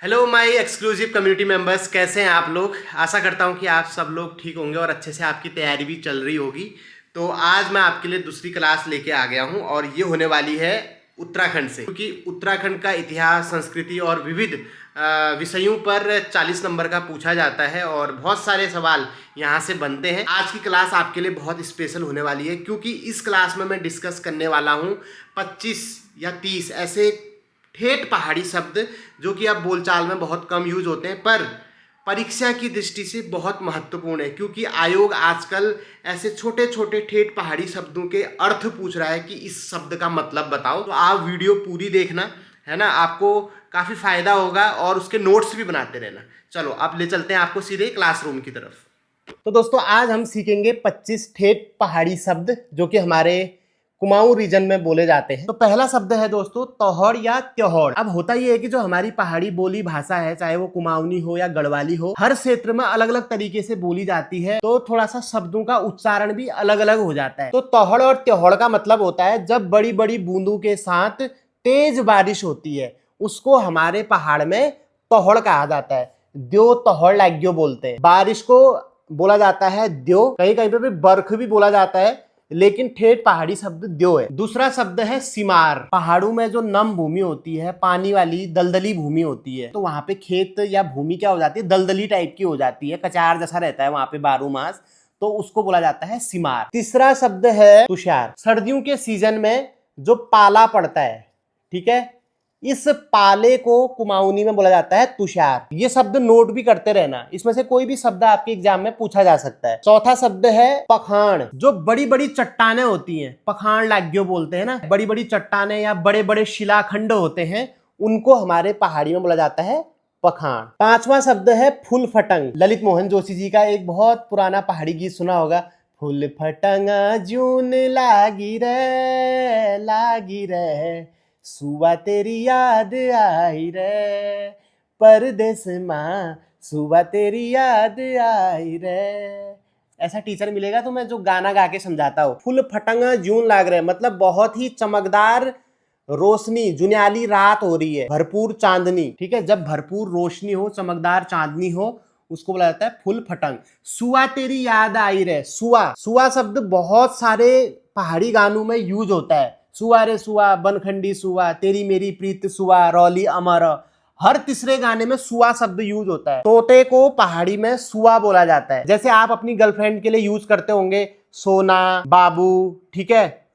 Hello my exclusive community members, कैसे हैं आप लोग। आशा करता हूं कि आप सब लोग ठीक होंगे और अच्छे से आपकी तैयारी भी चल रही होगी। तो आज मैं आपके लिए दूसरी क्लास लेके आ गया हूं और ये होने वाली है उत्तराखंड से, क्योंकि उत्तराखंड का इतिहास, संस्कृति और विविध विषयों पर 40 नंबर का पूछा जाता है और बहुत सारे सवाल यहाँ से बनते हैं। आज की क्लास आपके लिए बहुत स्पेशल होने वाली है, क्योंकि इस क्लास में मैं डिस्कस करने वाला हूँ 25 या 30 ऐसे ठेठ पहाड़ी शब्द जो कि अब बोलचाल में बहुत कम यूज होते हैं, पर परीक्षा की दृष्टि से बहुत महत्वपूर्ण है, क्योंकि आयोग आजकल ऐसे छोटे छोटे ठेठ पहाड़ी शब्दों के अर्थ पूछ रहा है कि इस शब्द का मतलब बताओ। तो आप वीडियो पूरी देखना, है ना, आपको काफ़ी फायदा होगा और उसके नोट्स भी बनाते रहना। चलो अब ले चलते हैं आपको सीधे क्लासरूम की तरफ। तो दोस्तों आज हम सीखेंगे 25 ठेठ पहाड़ी शब्द जो कि हमारे कुमाऊं रीजन में बोले जाते हैं। तो पहला शब्द है दोस्तों तोहड़ या त्योहड़। अब होता ये है कि जो हमारी पहाड़ी बोली भाषा है, चाहे वो कुमाऊनी हो या गढ़वाली हो, हर क्षेत्र में अलग अलग तरीके से बोली जाती है, तो थोड़ा सा शब्दों का उच्चारण भी अलग अलग हो जाता है। तो तोहड़ और त्योहड़ का मतलब होता है जब बड़ी बड़ी बूंदों के साथ तेज बारिश होती है, उसको हमारे पहाड़ में तोहड़ कहा जाता है। द्यो तोहड़ लाग्यो बोलते हैं। बारिश को बोला जाता है द्यो, कहीं कहीं पे भी बर्फ भी बोला जाता है, लेकिन ठेठ पहाड़ी शब्द द्यो है। दूसरा शब्द है सिमार। पहाड़ों में जो नम भूमि होती है, पानी वाली दलदली भूमि होती है, तो वहां पे खेत या भूमि क्या हो जाती है, दलदली टाइप की हो जाती है, कचार जैसा रहता है वहां पे बारह मास, तो उसको बोला जाता है सिमार। तीसरा शब्द है तुषार। सर्दियों के सीजन में जो पाला पड़ता है, ठीक है, इस पाले को कुमाऊनी में बोला जाता है तुषार। ये शब्द नोट भी करते रहना, इसमें से कोई भी शब्द आपके एग्जाम में पूछा जा सकता है। चौथा शब्द है पखाण। जो बड़ी बड़ी चट्टानें होती हैं, पखाण लाग्यो बोलते हैं ना, बड़ी बड़ी चट्टानें या बड़े बड़े शिलाखंड होते हैं, उनको हमारे पहाड़ी में बोला जाता है पखाण। पांचवा शब्द है फूल फटंग। ललित मोहन जोशी जी का एक बहुत पुराना पहाड़ी गीत सुना होगा, फूल फटंगा जून लागी रे, सुबह तेरी याद आई रे, परदेस माँ सुबह तेरी याद आई रे। ऐसा टीचर मिलेगा तो मैं जो गाना गा के समझाता हूँ। फुल फटंगा जून लाग रहे, मतलब बहुत ही चमकदार रोशनी, जुनियाली रात हो रही है, भरपूर चांदनी, ठीक है, जब भरपूर रोशनी हो, चमकदार चांदनी हो, उसको बोला जाता है फुल फटंग। सुआ तेरी याद आई रे। सुआ, सुआ शब्द बहुत सारे पहाड़ी गानों में यूज होता है। सुआ रे सुआ, बनखंडी सुआ, तेरी मेरी प्रीत सुआ, रौली अमर, हर तीसरे गाने में सुआ शब्द यूज होता है। तोते को पहाड़ी में सुआ बोला जाता है। जैसे आप अपनी गर्लफ्रेंड के लिए यूज करते होंगे सोना, बाबू, ठीक है,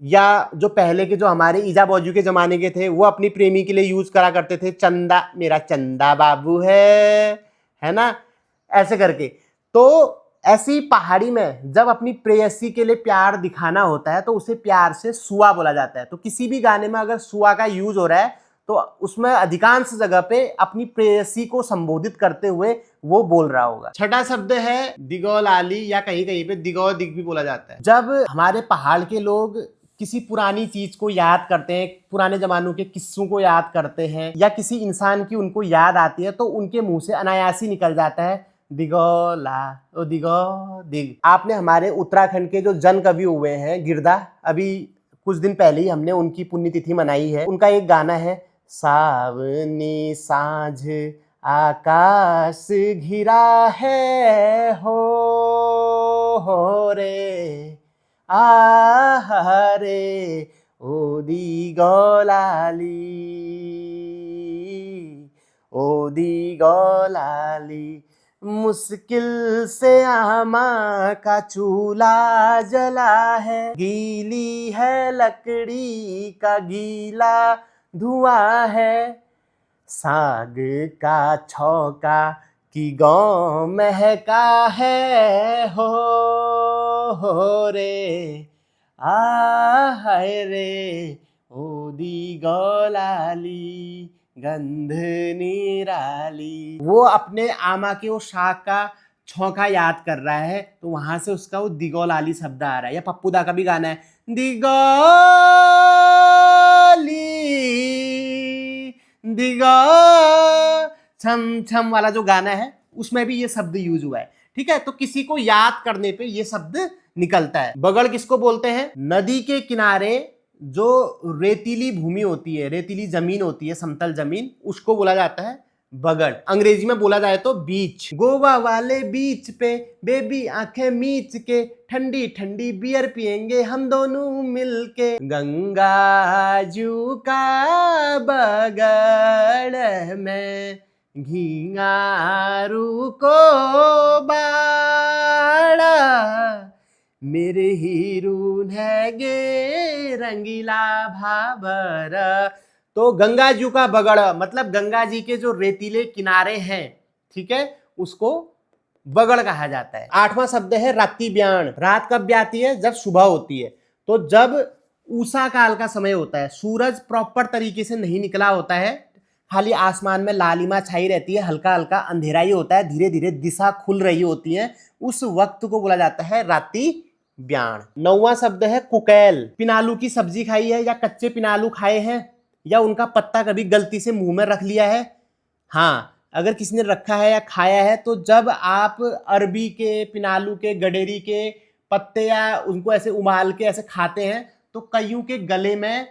या जो पहले के जो हमारे ईजा बाजू के जमाने के थे, वो अपनी प्रेमी के लिए यूज करा करते थे, चंदा मेरा चंदा बाबू है ना, ऐसे करके। तो ऐसी पहाड़ी में जब अपनी प्रेयसी के लिए प्यार दिखाना होता है तो उसे प्यार से सुआ बोला जाता है। तो किसी भी गाने में अगर सुआ का यूज हो रहा है तो उसमें अधिकांश जगह पे अपनी प्रेयसी को संबोधित करते हुए वो बोल रहा होगा। छठा शब्द है दिगौलाली, या कहीं कहीं पे दिगौ दिग भी बोला जाता है। जब हमारे पहाड़ के लोग किसी पुरानी चीज को याद करते हैं, पुराने जमानों के किस्सों को याद करते हैं, या किसी इंसान की उनको याद आती है, तो उनके मुंह से अनायासी निकल जाता है दिगौला, ओ दिगौ दिग। आपने हमारे उत्तराखंड के जो जन कवि हुए हैं गिरदा, अभी कुछ दिन पहले ही हमने उनकी पुण्यतिथि मनाई है। उनका एक गाना है, सावनी साँझ आकाश घिरा है हो रे, रे ओ दिगौलाली, ओ दिगौलाली, मुश्किल से आमा का चूल्हा जला है, गीली है लकड़ी का गीला धुआं है, साग का छौका की गाँव महका है हो रे, रे ओ दिगौलाली, गंध निराली। वो अपने आमा के वो शाख का छौंका याद कर रहा है, तो वहां से उसका वो दिगौलाली शब्द आ रहा है। या पप्पू दा का भी गाना है, दिगौली दिगौ छम छम वाला जो गाना है, उसमें भी ये शब्द यूज हुआ है, ठीक है। तो किसी को याद करने पे ये शब्द निकलता है। बगड़ किसको बोलते हैं, नदी के किनारे जो रेतीली भूमि होती है, रेतीली जमीन होती है, समतल जमीन, उसको बोला जाता है बगड़। अंग्रेजी में बोला जाए तो बीच। गोवा वाले बीच पे बेबी आंखें मीच के ठंडी ठंडी बियर पियेंगे हम दोनों मिलके। गंगा जू का बगड़ में घिंगारू को बाड़ा, मेरे हीरून है गे रंगीला भाबर। तो गंगा जी का बगड़ मतलब गंगा जी के जो रेतीले किनारे हैं, ठीक है, उसको बगड़ कहा जाता है। 8वां शब्द है रात्रि ब्याण। रात कब ब्याती है? जब सुबह होती है। तो जब ऊषा काल का समय होता है, सूरज प्रॉपर तरीके से नहीं निकला होता है, खाली आसमान में लालिमा छाई रहती है, हल्का हल्का अंधेरा ही होता है, धीरे धीरे दिशा खुल रही होती है, उस वक्त को बोला जाता है रात्रि ब्याण। 9वां शब्द है कुकैल। पिनालू की सब्जी खाई है या कच्चे पिनालू खाए हैं या उनका पत्ता कभी गलती से मुंह में रख लिया है? हाँ, अगर किसी ने रखा है या खाया है तो जब आप अरबी के, पिनालू के, गडेरी के पत्ते या उनको ऐसे उबाल के ऐसे खाते हैं तो कईयों के गले में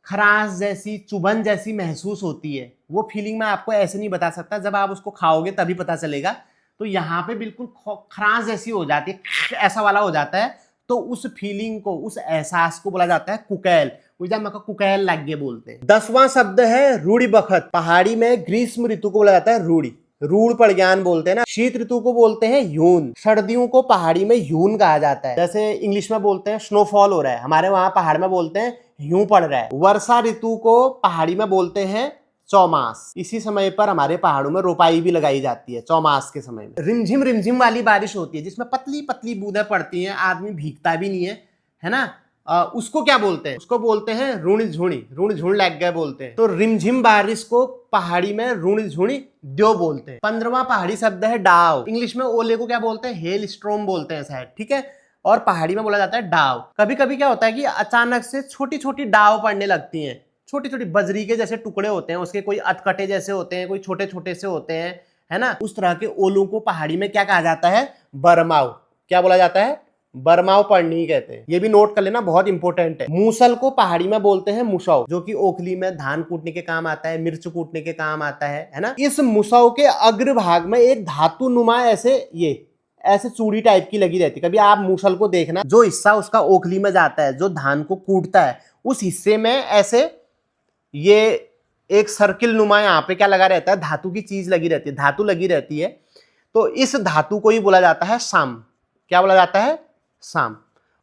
खराश जैसी, चुभन जैसी महसूस होती है। वो फीलिंग मैं आपको ऐसे नहीं बता सकता, जब आप उसको खाओगे तभी पता चलेगा। तो यहाँ पे बिल्कुल खराश जैसी हो जाती है, ऐसा वाला हो जाता है। तो उस फीलिंग को, उस एहसास को बोला जाता है कुकैल। कुकैल लग गए बोलते हैं। 10वां शब्द है रूढ़ी बखत। पहाड़ी में ग्रीष्म ऋतु को बोला जाता है रूढ़ी। रूढ़ पड़ज्ञान बोलते हैं ना। शीत ऋतु को बोलते हैं यून। सर्दियों को पहाड़ी में यून कहा जाता है। जैसे इंग्लिश में बोलते हैं स्नोफॉल हो रहा है, हमारे वहां पहाड़ में बोलते हैं यूं पड़ रहा है। वर्षा ऋतु को पहाड़ी में बोलते हैं चौमास। इसी समय पर हमारे पहाड़ों में रोपाई भी लगाई जाती है, चौमास के समय में। रिमझिम रिमझिम वाली बारिश होती है जिसमें पतली पतली बूंदें पड़ती हैं, आदमी भीगता भी नहीं है ना। उसको क्या बोलते हैं? उसको बोलते हैं रूणी झूणी। रूण झूण लग गए बोलते हैं। तो रिमझिम बारिश को पहाड़ी में रूणी झूणी द्यो बोलते हैं। 15वां पहाड़ी शब्द है डाव। इंग्लिश में ओले को क्या बोलते हैं? हेल स्टॉर्म बोलते हैं शायद, ठीक है। और पहाड़ी में बोला जाता है डाव। कभी कभी क्या होता है कि अचानक से छोटी छोटी डाव पड़ने लगती हैं। छोटी छोटी बजरी के जैसे टुकड़े होते हैं, उसके कोई अतकटे जैसे होते हैं, कोई छोटे छोटे से होते हैं, है ना। उस तरह के ओलों को पहाड़ी में क्या कहा जाता है? बरमाव। क्या बोला जाता है? बरमाव पढ़नी कहते हैं। ये भी नोट कर लेना, बहुत इंपॉर्टेंट है। मूसल को पहाड़ी में बोलते हैं मुसौ, जो कि ओखली में धान कूटने के काम आता है, मिर्च कूटने के काम आता है ना। इस मुसौ के अग्रभाग में एक धातु नुमा ऐसे चूड़ी टाइप की लगी रहती है। कभी आप मूसल को देखना, जो हिस्सा उसका ओखली में जाता है, जो धान को कूटता है, उस हिस्से में ऐसे ये एक सर्किल नुमा यहाँ पे क्या लगा रहता है? धातु की चीज लगी रहती है, धातु लगी रहती है। तो इस धातु को ही बोला जाता है साम। क्या बोला जाता है? साम।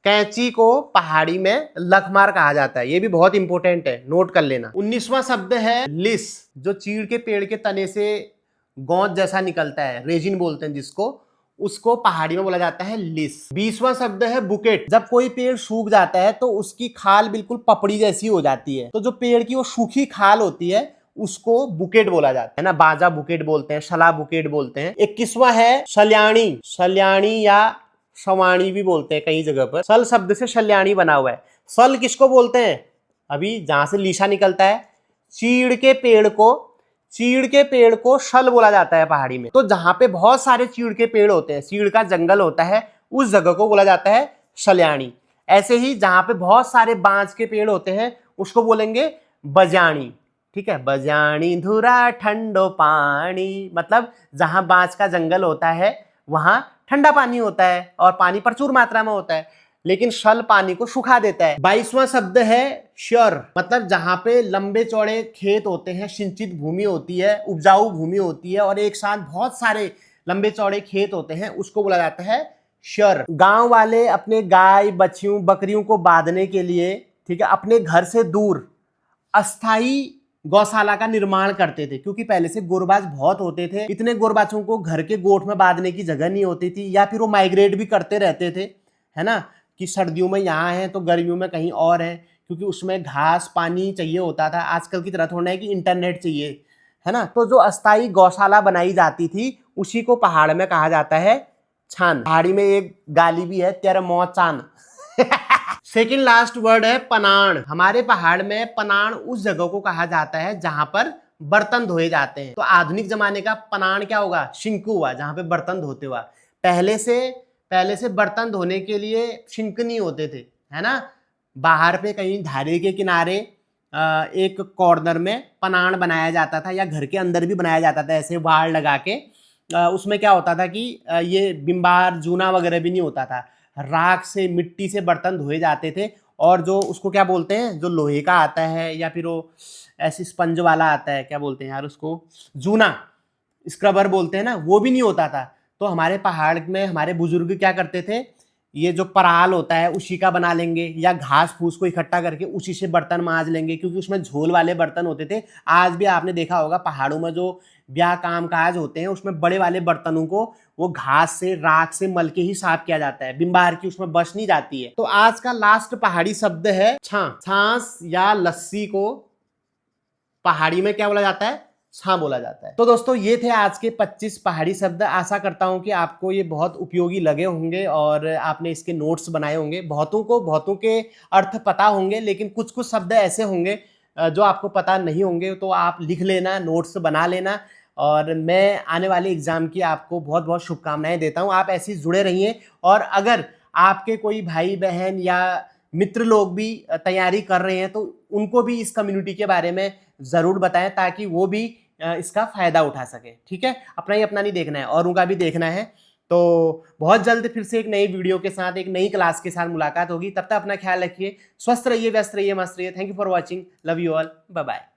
कैंची को पहाड़ी में लखमार कहा जाता है। ये भी बहुत इंपॉर्टेंट है, नोट कर लेना। 19वां शब्द है लिस, जो चीड़ के पेड़ के तने से गोंद जैसा निकलता है, रेजिन बोलते हैं जिसको, उसको पहाड़ी में बोला जाता है लिस। 20वां शब्द है बुकेट। जब कोई पेड़ सूख जाता है तो उसकी खाल बिल्कुल पपड़ी जैसी हो जाती है, तो जो पेड़ की वो सूखी खाल होती है उसको बुकेट बोला जाता है ना। बाजा बुकेट बोलते हैं, शला बुकेट बोलते हैं। 21वां है सल्याणी। सल्याणी या सवाणी भी बोलते हैं कई जगह पर। सल शब्द से सल्याणी बना हुआ है। सल किसको बोलते हैं? अभी जहां से लीशा निकलता है, चीड़ के पेड़ को सल बोला जाता है पहाड़ी में। तो जहां पे बहुत सारे चीड़ के पेड़ होते हैं, चीड़ का जंगल होता है, उस जगह को बोला जाता है सल्याणी। ऐसे ही जहां पे बहुत सारे बांज के पेड़ होते हैं उसको बोलेंगे बजाणी, ठीक है। बजाणी धुरा ठंडो पानी, मतलब जहां बांज का जंगल होता है वहां ठंडा पानी होता है और पानी प्रचुर मात्रा में होता है, लेकिन सल पानी को सुखा देता है। 22वां शब्द है श्योर, मतलब जहां पे लंबे चौड़े खेत होते हैं, सिंचित भूमि होती है, उपजाऊ भूमि होती है और एक साथ बहुत सारे लंबे चौड़े खेत होते हैं, उसको बोला जाता है श्योर। गांव वाले अपने गाय, बछियों, बकरियों को बांधने के लिए, ठीक है, अपने घर से दूर अस्थाई गौशाला का निर्माण करते थे, क्योंकि पहले से गोरबाज बहुत होते थे। इतने गोरबाचों को घर के गोठ में बांधने की जगह नहीं होती थी, या फिर वो माइग्रेट भी करते रहते थे, है ना, कि सर्दियों में यहाँ है तो गर्मियों में कहीं और है, क्योंकि उसमें घास पानी चाहिए होता था। आजकल की तरह थोड़ा है कि इंटरनेट चाहिए, है ना। तो जो अस्थाई गौशाला बनाई जाती थी उसी को पहाड़ में कहा जाता है छान। पहाड़ी में एक गाली भी है, तेरे मौ चान। सेकेंड लास्ट वर्ड है पनाण। हमारे पहाड़ में पनाण उस जगह को कहा जाता है जहां पर बर्तन धोए जाते हैं। तो आधुनिक जमाने का पनाण क्या होगा? शिंक हुआ, जहां पे बर्तन धोते हुआ। पहले से बर्तन धोने के लिए शिंक नहीं होते थे, है ना। बाहर पे कहीं धारे के किनारे एक कॉर्नर में पनान बनाया जाता था, या घर के अंदर भी बनाया जाता था ऐसे वाड़ लगा के। उसमें क्या होता था कि ये बिम्बार जूना वगैरह भी नहीं होता था, राख से मिट्टी से बर्तन धोए जाते थे। और जो उसको क्या बोलते हैं, जो लोहे का आता है या फिर वो ऐसी स्पंज वाला आता है, क्या बोलते हैं यार उसको, जूना स्क्रबर बोलते हैं ना, वो भी नहीं होता था। तो हमारे पहाड़ में हमारे बुजुर्ग क्या करते थे, ये जो पराल होता है उसी का बना लेंगे, या घास फूस को इकट्ठा करके उसी से बर्तन मांज लेंगे, क्योंकि उसमें झोल वाले बर्तन होते थे। आज भी आपने देखा होगा पहाड़ों में जो ब्याह काम काज होते हैं उसमें बड़े वाले बर्तनों को वो घास से राख से मल के ही साफ किया जाता है, बिम्बार की उसमें बच नहीं जाती है। तो आज का लास्ट पहाड़ी शब्द है छाछ या लस्सी को पहाड़ी में क्या बोला जाता है, छां बोला जाता है। तो दोस्तों ये थे आज के 25 पहाड़ी शब्द। आशा करता हूं कि आपको ये बहुत उपयोगी लगे होंगे और आपने इसके नोट्स बनाए होंगे। बहुतों के अर्थ पता होंगे, लेकिन कुछ कुछ शब्द ऐसे होंगे जो आपको पता नहीं होंगे, तो आप लिख लेना, नोट्स बना लेना। और मैं आने वाले एग्जाम की आपको बहुत बहुत शुभकामनाएं देता हूं। आप ऐसे ही जुड़े रहिए, और अगर आपके कोई भाई बहन या मित्र लोग भी तैयारी कर रहे हैं तो उनको भी इस कम्युनिटी के बारे में जरूर बताएं, ताकि वो भी इसका फायदा उठा सके। ठीक है, अपना ही अपना नहीं देखना है, औरों का भी देखना है। तो बहुत जल्द फिर से एक नई वीडियो के साथ, एक नई क्लास के साथ मुलाकात होगी। तब तक अपना ख्याल रखिए, स्वस्थ रहिए, व्यस्त रहिए, मस्त रहिए। Thank you for watching, love you all, bye bye.